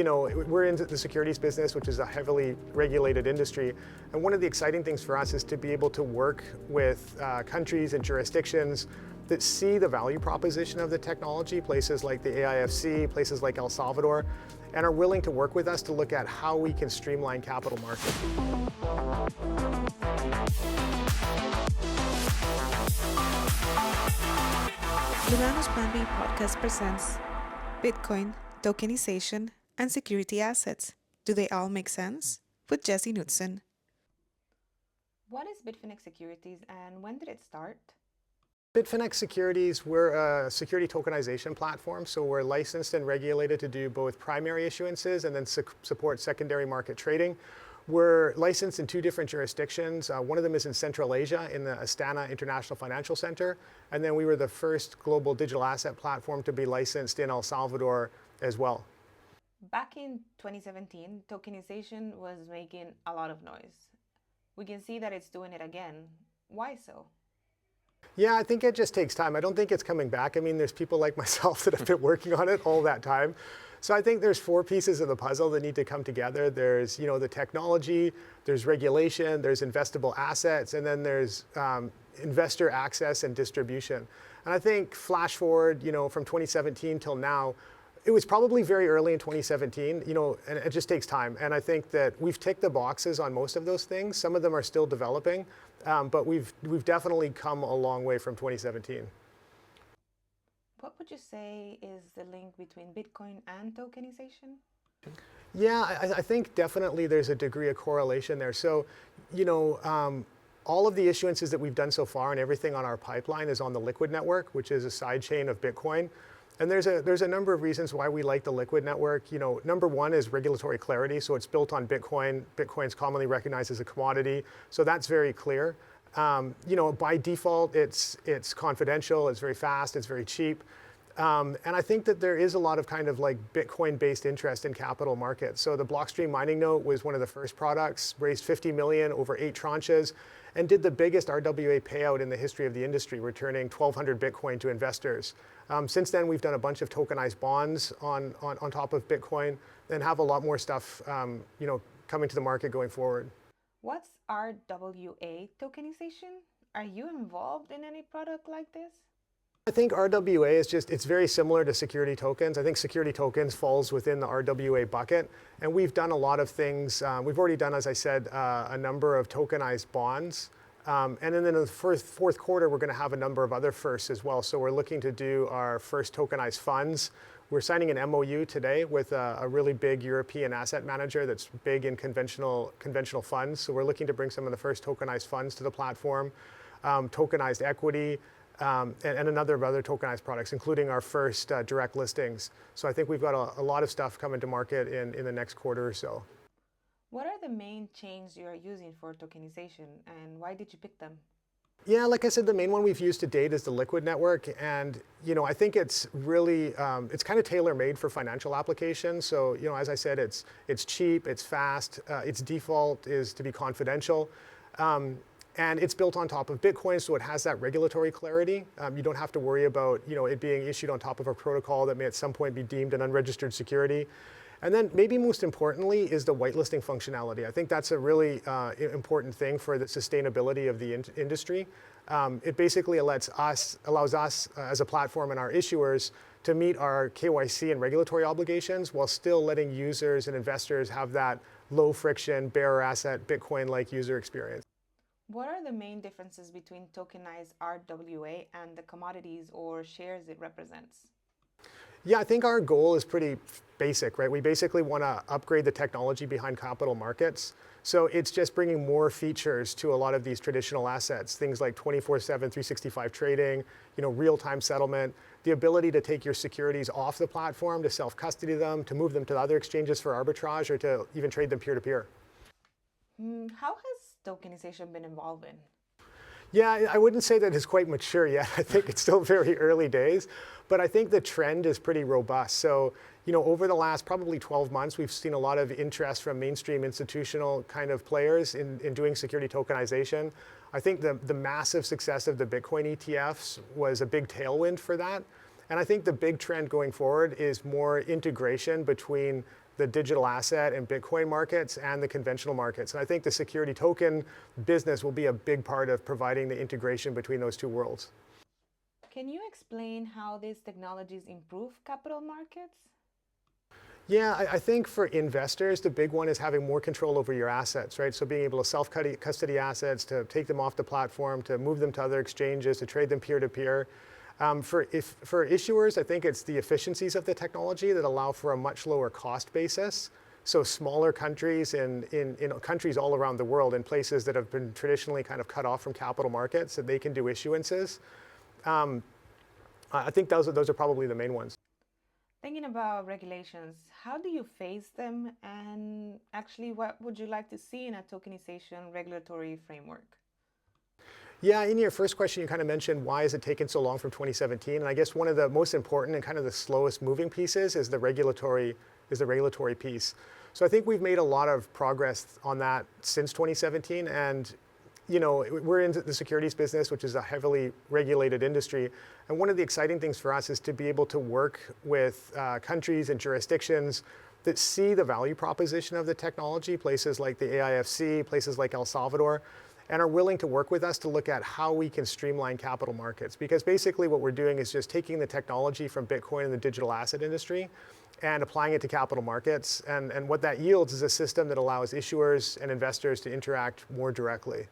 we're in the securities business, which is a heavily regulated industry. And one of the exciting things for us is to be able to work with countries and jurisdictions that see the value proposition of the technology, places like the AIFC, places like El Salvador, and are willing to work with us to look at how we can streamline capital markets. Lugano's Plan B podcast presents Bitcoin, Tokenization, and Security Assets. Do they all make sense? With Jesse Knutsson. What is Bitfinex Securities and when did it start? Bitfinex Securities, we're a security tokenization platform, so we're licensed and regulated to do both primary issuances and then support secondary market trading. We're licensed in 2 different jurisdictions. One of them is in Central Asia in the Astana International Financial Center, and then we were the first global digital asset platform to be licensed in El Salvador as well. Back in 2017, tokenization was making a lot of noise. We can see that it's doing it again. Why so? Yeah, I think it just takes time. I don't think it's coming back. I mean, there's people like myself that have been working on it all that time. So I think there's 4 pieces of the puzzle that need to come together. There's, the technology, there's regulation, there's investable assets, and then there's investor access and distribution. And I think flash forward, from 2017 till now, it was probably very early in 2017, and it just takes time. And I think that we've ticked the boxes on most of those things. Some of them are still developing, but we've definitely come a long way from 2017. What would you say is the link between Bitcoin and tokenization? Yeah, I think definitely there's a degree of correlation there. So, all of the issuances that we've done so far and everything on our pipeline is on the Liquid network, which is a side chain of Bitcoin. And there's a number of reasons why we like the Liquid network. Number one is regulatory clarity. So it's built on Bitcoin. Bitcoin's commonly recognized as a commodity. So that's very clear. By default, it's confidential, it's very fast, it's very cheap. And I think that there is a lot of kind of like Bitcoin-based interest in capital markets. So the Blockstream mining note was one of the first products, raised 50 million over 8 tranches, and did the biggest RWA payout in the history of the industry, returning 1,200 Bitcoin to investors. Since then, we've done a bunch of tokenized bonds on top of Bitcoin and have a lot more stuff coming to the market going forward. What's RWA tokenization? Are you involved in any product like this? I think RWA is it's very similar to security tokens. I think security tokens falls within the RWA bucket. And we've done a lot of things. We've already done, as I said, a number of tokenized bonds. And then in the fourth quarter, we're going to have a number of other firsts as well. So we're looking to do our first tokenized funds. We're signing an MOU today with a really big European asset manager that's big in conventional funds. So we're looking to bring some of the first tokenized funds to the platform, tokenized equity, and a number of other tokenized products, including our first direct listings. So I think we've got a lot of stuff coming to market in the next quarter or so. What are the main chains you are using for tokenization, and why did you pick them? Yeah, like I said, the main one we've used to date is the Liquid network. And, I think it's really, it's kind of tailor-made for financial applications. So, as I said, it's cheap, it's fast, its default is to be confidential. And it's built on top of Bitcoin, so it has that regulatory clarity. You don't have to worry about, it being issued on top of a protocol that may at some point be deemed an unregistered security. And then maybe most importantly is the whitelisting functionality. I think that's a really important thing for the sustainability of the industry. It basically allows us as a platform and our issuers to meet our KYC and regulatory obligations while still letting users and investors have that low friction, bearer asset, Bitcoin-like user experience. What are the main differences between tokenized RWA and the commodities or shares it represents? Yeah, I think our goal is pretty basic, right? We basically want to upgrade the technology behind capital markets. So it's just bringing more features to a lot of these traditional assets, things like 24/7, 365 trading, real-time settlement, the ability to take your securities off the platform, to self-custody them, to move them to other exchanges for arbitrage, or to even trade them peer-to-peer. How has tokenization been evolving? Yeah, I wouldn't say that it's quite mature yet. I think it's still very early days, but I think the trend is pretty robust. So, over the last probably 12 months, we've seen a lot of interest from mainstream institutional kind of players in doing security tokenization. I think the massive success of the Bitcoin ETFs was a big tailwind for that. And I think the big trend going forward is more integration between the digital asset and Bitcoin markets and the conventional markets. And I think the security token business will be a big part of providing the integration between those two worlds. Can you explain how these technologies improve capital markets? Yeah, I think for investors, the big one is having more control over your assets, right? So being able to self-custody assets, to take them off the platform, to move them to other exchanges, to trade them peer-to-peer. For issuers, I think it's the efficiencies of the technology that allow for a much lower cost basis. So smaller countries in countries all around the world, in places that have been traditionally kind of cut off from capital markets, that they can do issuances. I think those are probably the main ones. Thinking about regulations, how do you face them? And actually, what would you like to see in a tokenization regulatory framework? Yeah, in your first question, you kind of mentioned why has it taken so long from 2017? And I guess one of the most important and kind of the slowest moving pieces is the regulatory piece. So I think we've made a lot of progress on that since 2017. And we're in the securities business, which is a heavily regulated industry. And one of the exciting things for us is to be able to work with countries and jurisdictions that see the value proposition of the technology, places like the AIFC, places like El Salvador, and are willing to work with us to look at how we can streamline capital markets. Because basically what we're doing is just taking the technology from Bitcoin and the digital asset industry and applying it to capital markets. And what that yields is a system that allows issuers and investors to interact more directly.